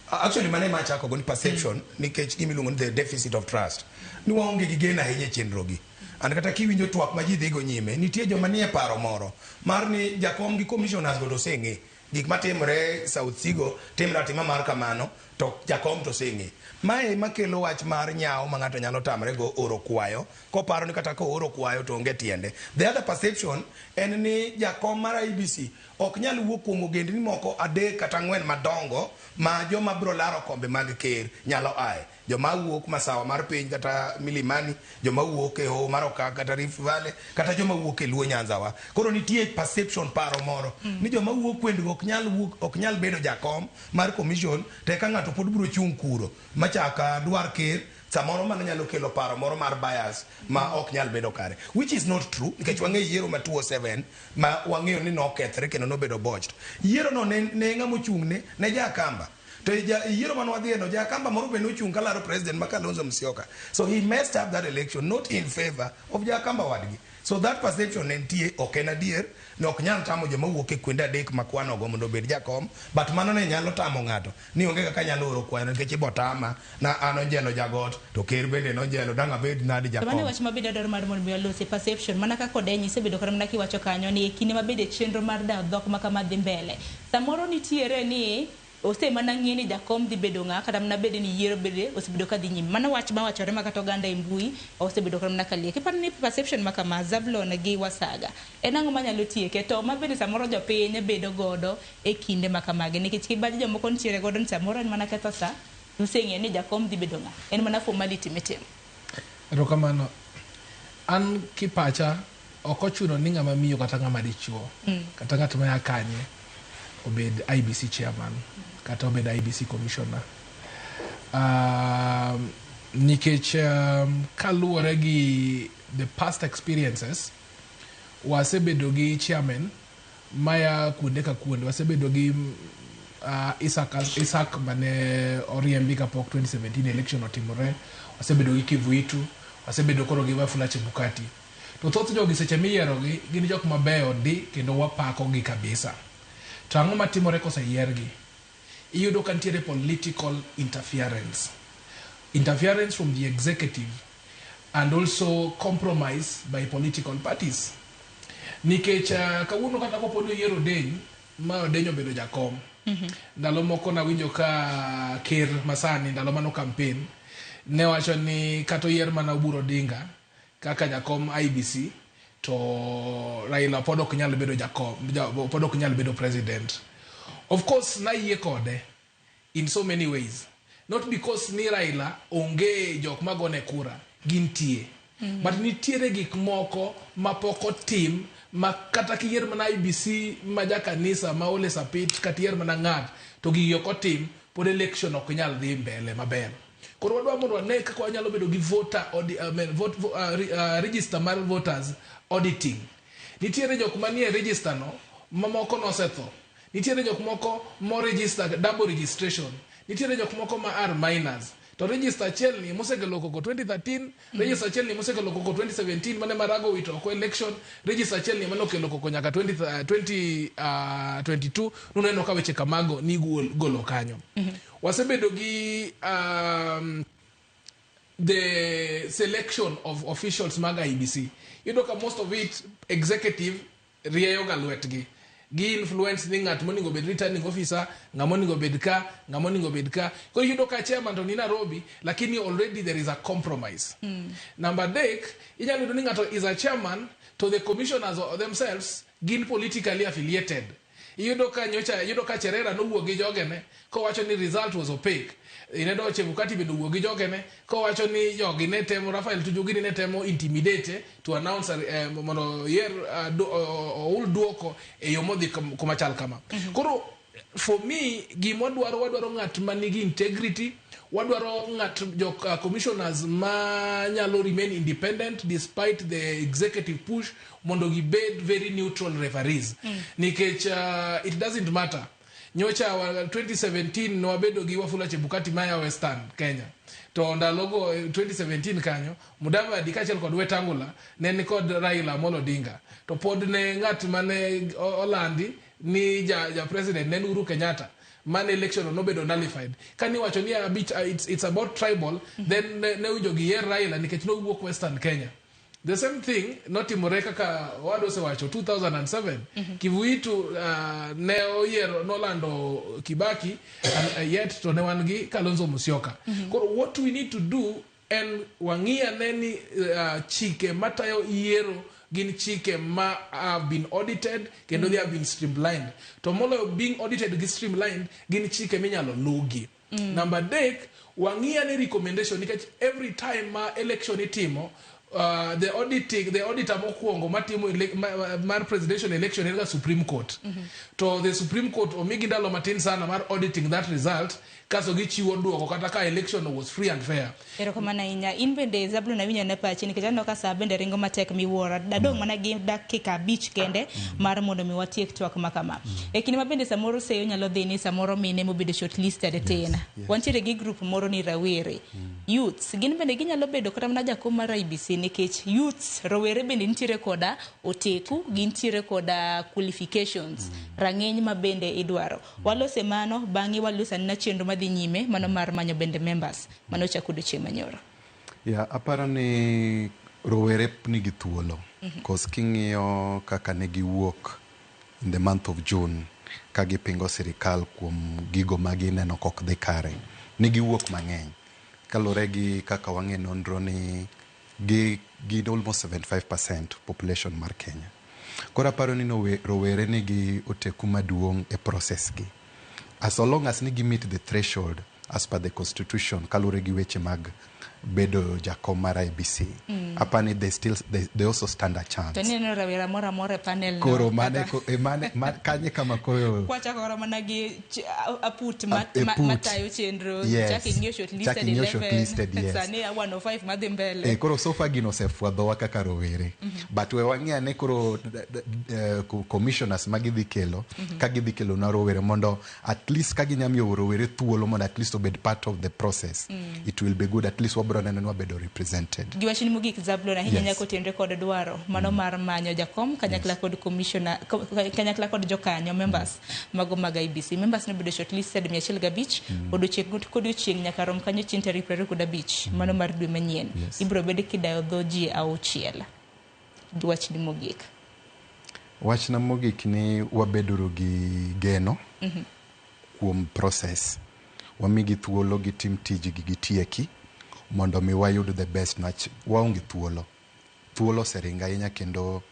[SPEAKER 2] Actually mane ma chako go ni perception nikech imiluongo ni the deficit of trust. Ni waonge gi gena ahinya chenro gi. And kata kiwinjo twak ma ji dhigo nyime nitie joma nie paro moro mar ni jakom gi commissioners go doseng'e gik matimre South Sigo timre atima mar kamano to jakom to seng'e. Mae makelo wach mar nyawo ma ng'ato nyalo tamre go oro kwayo koparo ni kata ko oro kwayo to onge tiende. The other perception en ni jakom mar IEBC ok nyal wuok kuom ogendni moko 3 kata 4 madongo ma joma bro laro kombe mag ker nyalo aye. joma wuok masawa mar piny kata Milimani, joma wuok e Hoho mar Okak kata Rift Valley, kata joma wuok e Luo Nyanza wa. Koro nitie perception paro moro ni joma wuok kwendgo ok nyal bedo jakom mar commission, te ka ng'ato pod biro chung kuro machaka dwar ker samoro mano nyalo kelo paro moro mar bias ma ok nyal bedo kare, which is not true, nikech wang'eyo yiero ma 2007 ma wang'eyo ni nokethre kendo nobedo botched. Yiero no ne ng'amo chung'ne ne Jakamba. To yiero man wadhiye no Jakamba moro be nochung' kalaro president ma Kalonzo Musyoka. So he messed up that election not in favor of Jakamba wadgi. So that perception nentie ok en adier, ne ok nyal tamo joma wuok e kuonde adek ma kwano go mondo obed jakom, but mano ne nyalo tamo ng'ato ni onge kaka nyalo oro kwano nikech ibotama na an onjelo jagot to ker bende nonjelo dang' abed nadi jakom.
[SPEAKER 1] Mane wach mabede dwaro mar mondo losi perception mana kaka odenyi isebedo kata mana kiwacho kanyo ni kinde mabede chenro mar dawo dhok ma kama dhi mbele. Samoro nitiere ni ose mana ng'e ni jakom dhi bedo ng'a kata mana bede ni yiero bede osebedo ka dhi nyime. Mana wach ma wachore ma kata oganda e mbui osebedo kata mana kalie. Kiparo ni perception ma kama Zablon gi Wasaga en ang'o manyalo tieke to mabede samoro jopiny bedo godo e kinde ma kamagi nikech kibaji jomoko nitiere godo ni samoro en mana ketho sa useng'e ni jakom dhi bedo ng'a, en mana formality mitimo.
[SPEAKER 3] Erokamano. An kipacha ok ochuno ni ng'ama miyo kata ng'ama dichuo kata ng'at ma kanye obed IBC chairman kata obed IBC commissioner. Nikech kaluwore gi the past experiences wasebedo gi chairman maya kuonde ka kuonde, wasebedo gi Isaac mane oriembi kapok 2017 election otimore, wasebedo gi Kivuitu, wasebedo koro gi Wafula Chebukati. To thoth jogi seche miyierogi gin jok mabeyo di kendo wapako gi kabisa. To ang'o matimore koseyiergi? Iyudo ka nitiere political interference from the executive and also compromise by political parties. Nikech kawuono kata kopod oyiero Odeny ma Odeny obedo jakom, ndalo moko nawinjo ka ker masani ndalo mano campaign ne wacho ni kata oyier mana Oburu Odinga kaka jakom IBC to Raila pod ok nyal bedo jakom, pod ok nyal bedo president. Of course na yie kode in so many ways, not because ni Raila onge jok magone kura, gintie but nitiere gik moko mapok otim ma kata kiyier mana IBC ma jakanisa ma Ole Sapit kata yier mana ng'at to gigi ok otim pod election ok nyal dhi mbele maber. Koro wadwa mondo wane kaka wanyalo bedo gi register mar voters auditing. Nitiere jok manie register no mamoko nosetho, nitiere jok moko mo register double registration, nitiere jok moko ma are minors. To register achiel ni mosekelo koko 2013, register achiel ni mosekelo koko 2017 mane Marago wito ko election, register achiel ni mane okelo koko nyaka 2022 nuneno ka weche kamago ni golo kanyo. Wasebedo gi the selection of officials maga IBC. You know, most of it executive rieyo ga lwetgi. Gi influence ni ng'at moningo bed returning officer, ng'amoningo bed ka. Ko you know ka chairman to ni Nairobi, lakini already there is a compromise. Number dek, inyalo yudo ni ng'ato is a chairman to the commissioners themselves gin politically affiliated. Yudo ka Cherera no wuogi jogene ko wacho ni result was opaque. Inedo Chebukati bedo wuogi jogene ko wacho ni jogi ne temo, Rafael Tujugi ne temo intimidate to announce mondo yer ul duoko e yo modhi kumachal kama. Koro for me wadwaro ng'at manigi integrity, wadwaro ng'at jok commissioners ma nyalo remain independent despite the executive push mondo gibed very neutral referees. Nikech it doesn't matter. Nyocha 2017 no wabedo gi Wafula Chebukati maya Western Kenya. To ndalogo 2017 kanyo Mudavadi kachel kod Wetangula ne kod Raila Amolo Odinga. To pod ne ng'at mane Olandi ni ja president ne Uhuru Kenyatta. Man election no bedo nullified. Kani wacho ni it's about tribal, then ne ujo gi yer Raila nikech no wuok Western Kenya. The same thing notimore kaka wado se wacho 2007 Kivuitu ne oyiero nolando Kibaki and yet to ne wan gi Kalonzo Musyoka. What we need to do and wangia neni chike matayo yiero gin chike ma have been audited kendo they have been streamlined. To molo being audited gi streamlined gin chike minyalo lugi. Number dek wang'iya ni recommendation nikech every time ma election itimo the auditor mokwongo matimo mar presidential election en ga Supreme Court. To the Supreme Court omigi ndalo matin sana mar auditing that result kaso gichiwo duoko kata ka election was free and fair.
[SPEAKER 1] Ero kamana inya in bende Zabulon na winyo ne pachi nikech aneno ka saa bende ringo matek miwuora dadong mana gi dakika 5 kende mar mondo mi watiek twak makama. E kinde mabende samoro seyo nyalo dhi ni samoro mine mobedo shortlisted tena. Wantiere gi group moro ni rawere. Youths gin bende ginyalo bedo kata mana jakom mar IBC nikech youths rowere bende nitiere koda oteku gintiere koda qualifications rang'eny mabende idwaro. Walose mano bang'i walusa na chenro madhi nyime mano mar manyo bende members mano chakudo chieng' manyoro.
[SPEAKER 4] Aparo ni rowere nigi thuolo cause king'iyo kaka ne giwuok in the month of June ka gipingo sirikal kuom gigo magineno kok dhi kare nigi wuok mang'eny kalore gi kaka wang'e nonro ni gi almost 75% population mar Kenya. Koro aparo ni rowere nigi oteku maduong' e process gi as long as nigi meet the threshold as per the constitution kalore gi weche mag bedo jakom mar IBC. Apani they also stand a chance.
[SPEAKER 1] To neno rawera mora panel no.
[SPEAKER 4] Koro mane kanye kama koro
[SPEAKER 1] kwacha koro managi aput matayo chenro chaki nyo shortlisted 11 sane 105 madhi mbele.
[SPEAKER 4] Koro sofa gino sefuadho kaka rowere. But we wang'ia ne koro commissioners magidhi kelo ka gidhi kelo na rowere mondo at least ka ginyamiyo rowere thuolo mondo at least obed part of the process. It will be good at least nwa bedo represented.
[SPEAKER 1] Giwachni mogik Zabulon ahinya nyako tenre kod dwaro mano mar manyo jakom kanyakla kod commissioner kanyakla kod jokanyo members mago mag IBC members ne bedo shortlisted 105 odiochieng' kod odiochieng' nyaka rom kanyo chieng' tarik 25 mano mar dwe manyien ibro bedo kidayo dho ji auchiel. Giwachni mogik
[SPEAKER 4] wachna mogik ni wabedoro gi geno kuom process wamigi thuolo gi tim tiji gi gitieki mondo mi wayud the best match waonge thuolo seringa ahinya kendo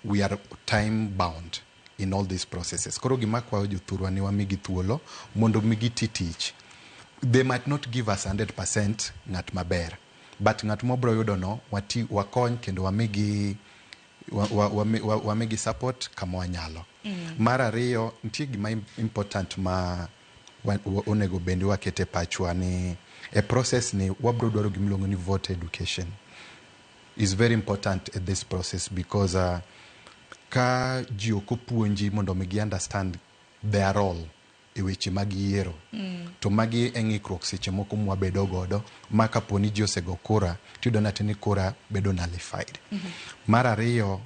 [SPEAKER 4] we are time bound in all these processes. Koro gima kwayo jothurwa ni wamigi thuolo mondo migi titich. They might not give us 100% ng'at maber but ng'at mobro yudo no wakony kendo wamigi support kama wanyalo. Mar ariyo nitie gima important ma onego bendi wakete pachwa ni a process ni wabro dwaro gimiluongo ni voter education is very important at this process because ka ji okopuonji mondo migi understand their role e weche mag yiero to magi eng'ikruok seche moko mwabedo godo ma kaponi ji osego kura tiyudo natini kura bedo nullified. Mar ariyo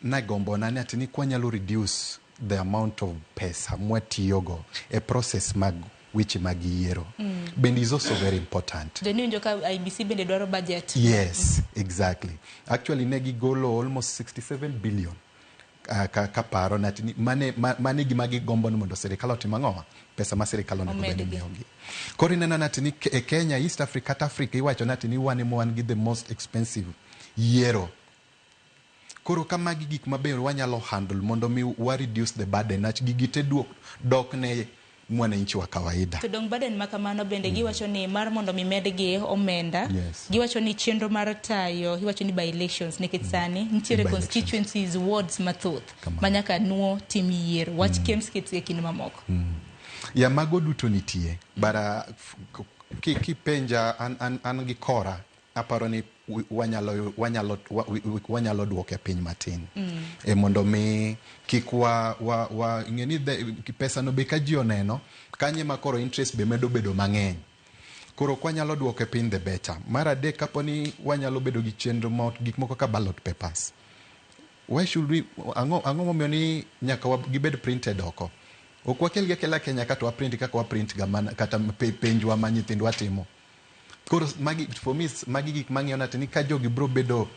[SPEAKER 4] nagombo nani atini kwanyalo reduce the amount of pesa mwatiyogo a process mag which magiero bend is also very important.
[SPEAKER 1] The new Njoka IBC bende dwaro budget.
[SPEAKER 4] Yes, exactly. Actually negi golo almost 67 billion kaparo natini mane gimagi gombo mondo serikal otima ng'owa pesa ma serikal onego bed miyogi. Koro ineno natini e Kenya, East Africa, Africa iwacho natini wan gi the most expensive yiero. Koro kama gik maber wanyalo handle mondo mi wa reduce the burden nach gigite dok ne mwananchi wa kawaida.
[SPEAKER 1] To dong burden makamano bende giwacho ni mar mondo mi medgi omenda giwacho ni chenro mar tayo giwacho ni by elections nikech sani nitiere constituencies wards mathoth manyaka nuo tim yiero wach kemskits e kinde mamoko.
[SPEAKER 4] Ya mago duto nitie bara kipenja an gi kora aparo ni wanyalo duoke piny matin e mondo mi kikwa ngeni pesa no be ka ji oneno kanye makoro interest be medo bedo mang'eny koro kwanyalo duoke piny the better. Mar adek kaponi wanyalo bedo gi chenro gik moko ka ballot papers. Why should we ang'o momiyo ni nyaka gibed printed oko ok wakelgi akela Kenya kata wa print kaka wa print gamana kata penjwa ma nyithindwa timo. Koro magi for me magi gik mang'eyo natini ka jogi bro bedo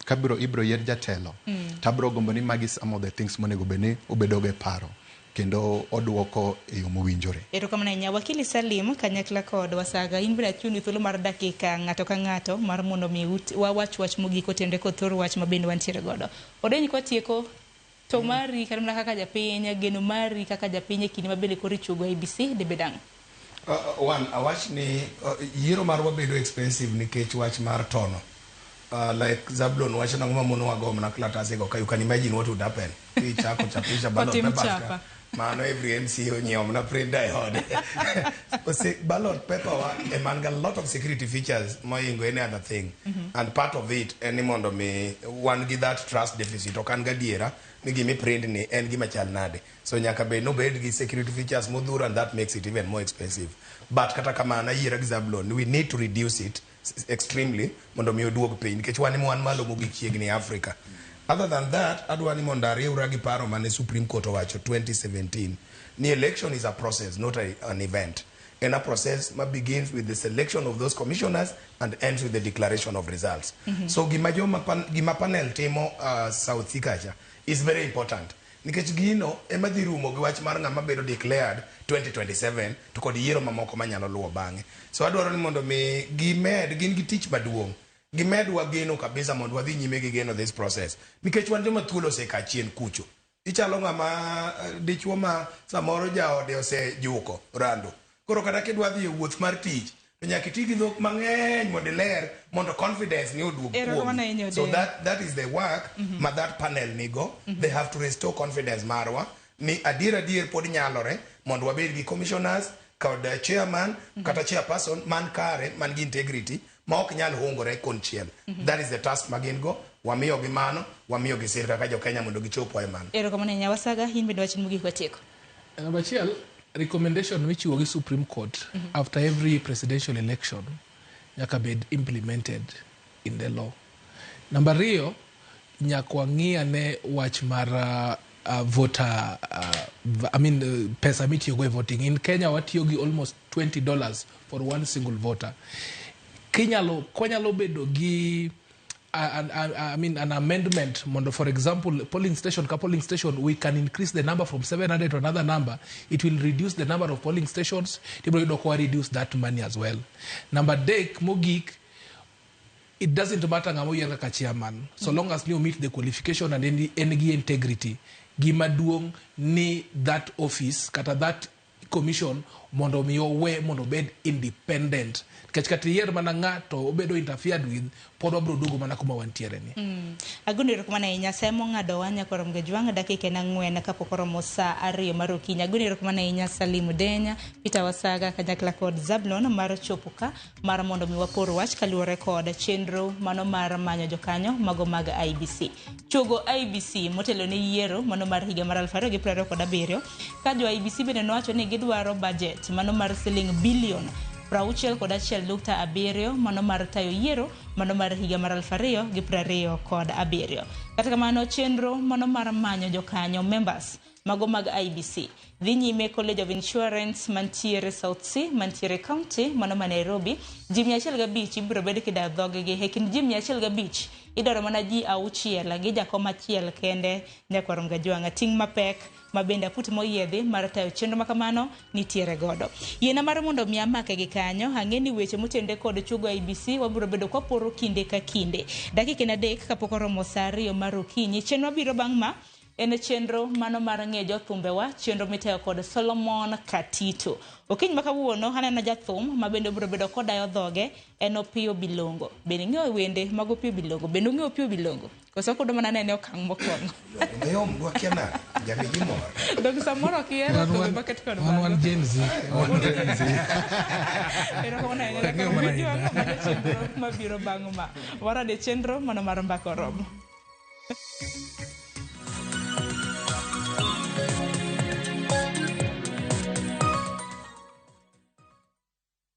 [SPEAKER 4] kabiro ibro yer jatelo tabro gombo ni magi some of the things monego bene obedoge paro kendo oduoko e yo mowinjore.
[SPEAKER 1] Erokamano nya wakili Salim kanyakla kod wasaga in bira chuni thuolo mar dakika ng'ato ka ng'ato mar mondo mi wach mogiko tende kod thor wach mabende wantiere godo. Odenyi kwa tieko to mari kata kaka japiny geno mari kaka japiny kini mabende kori chugo IBC de bedang
[SPEAKER 2] one awach ni yiero marwa bedo expensive nikech wach mar tono. Like Zablon wacha na ngoma mono wagom na klatase go you can imagine what would happen kichako chapisha ballot paper mano every MCO nyom na print die hard ballot paper wa a man got a lot of security features more than any other thing and part of it any mondo me one give that trust deficit okan gadiera ni gimi print ni en gima chal nade so nyaka be no bed gi security features modhuro and that makes it even more expensive but kata kama na yiera gi Zablon we need to reduce it extremely mondo mi oduog piny nikech wan mo wan malo mogik chiegni Africa. Other than that adwani mondo ariwra gi paro mane Supreme Court owacho 2017 ni election is a process not an event and a process that begins with the selection of those commissioners and ends with the declaration of results. So gima panel timo South Sikacha is very important nikech gino ema dhi rumo gi wach mar ng'ama bedo declared 2027 to kod yiero mamoko manyalo luwo bang'e. So adwaro ni mondo mi gimed gin gi tich maduong' gimed wageno kabisa mondo wadhi nyime gi geno this process nikech wan joma thuolo osekachien kucho ichalo ng'ama dichuo ma samoro jaode osejuko rando koro kata kidwa dhi e wuoth mar tich to nyaka iti gi dhok mang'eny mondo iler mondo confidence ni oduog kuom. So that is the work ma that panel nigo. They have to restore confidence marwa ni adier pod nyalore mondo wabed gi commissioners kod chairman kata chairperson man kare man gi integrity ma ok nyal hungore konchiel. That is the task magin go wamiyo gi mano wamiyo gi sirka ka jo Kenya mondo gichopo e mano.
[SPEAKER 1] Erokamano Nyawasaga in bende wachni mogik watieko.
[SPEAKER 3] Number chiel recommendation which you Supreme Court after every presidential election nyaka bed implemented in the law. Number 2 nyaka ng'i ane wach mar voter pesa mitiyo go e voting. In Kenya watiyo gi almost $20 for one single voter. Konyalo bedo gi an amendment mondo, for example, polling station we can increase the number from 700 to another number. It will reduce the number of polling stations. Reduce that money as well. Number 3 mogik, it doesn't matter ngamo yenga ka chairman so long as you meet the qualification and energy integrity gima duong ni that office kata that commission mondo miyo we mondo bed independent kachikati yer mana ng'ato obedo interfered with pod wabro duogo mana kuma wantiere ni.
[SPEAKER 1] Agundo erokamano ahinya semo ng'ado wanya korom gajwang' dakika na 4 kapok oromo saa 2 mar okinyi. Agundo erokamano ahinya Salim Denya, Peter Wasaga kanyakla kod Zablon mar chopo ka mar mondo mi wapor wach kaluwore kod chenro mano mar manyo jokanyo mago mag IBC. Chogo IBC motelo ne yiero mano mar higa mar 2027 ka jo IBC bende nowacho ni gidwaro budget mano mar siling bilion 61.7 mano mar tayo yiero mano mar higa mar 2027. Kata kamano chenro mano mar manyo jokanyo members mago mag IBC dhi nyime College of Insurance mantiere South Sea mantiere county mano ma Nairobi. Ji 105 ibiro bed kida dhogegi e kind ji 105 idaro mana ji 6 gi jakom achiel kende nyakwarom gajwang' ting' mapek mabende aput moyiedhi mar tayo chenro makamano nitiere godo. Yiena mar mondo mi amake gi kanyo ang'eni weche motende kod chugo IBC wabiro bedo kwa poro kinde ka kinde. Dakika na 3 kapok oromo saa 2 mar okinyi chenro biro bang' ma en chenro mano mar ng'e jothumbe wa chenro mitayo kod Solomon Katito. Okinyi makawuono hanena jathum mabende biro bedo kodayo dhoge en Opiyo Bilongo. Bende ng'eyo wende mag Opiyo Bilongo. Bende ng'eyo Opiyo Bilongo. Koso kodo mana nene okang' mokwongo.
[SPEAKER 2] Ayom gwakiana jami gimor.
[SPEAKER 1] Dog samoro kiero to bucket kod
[SPEAKER 3] man one Gen Z.
[SPEAKER 1] Era kona ene ka video ma chenro mabiro bang' ma. Wara de chenro mano mar mbako romo.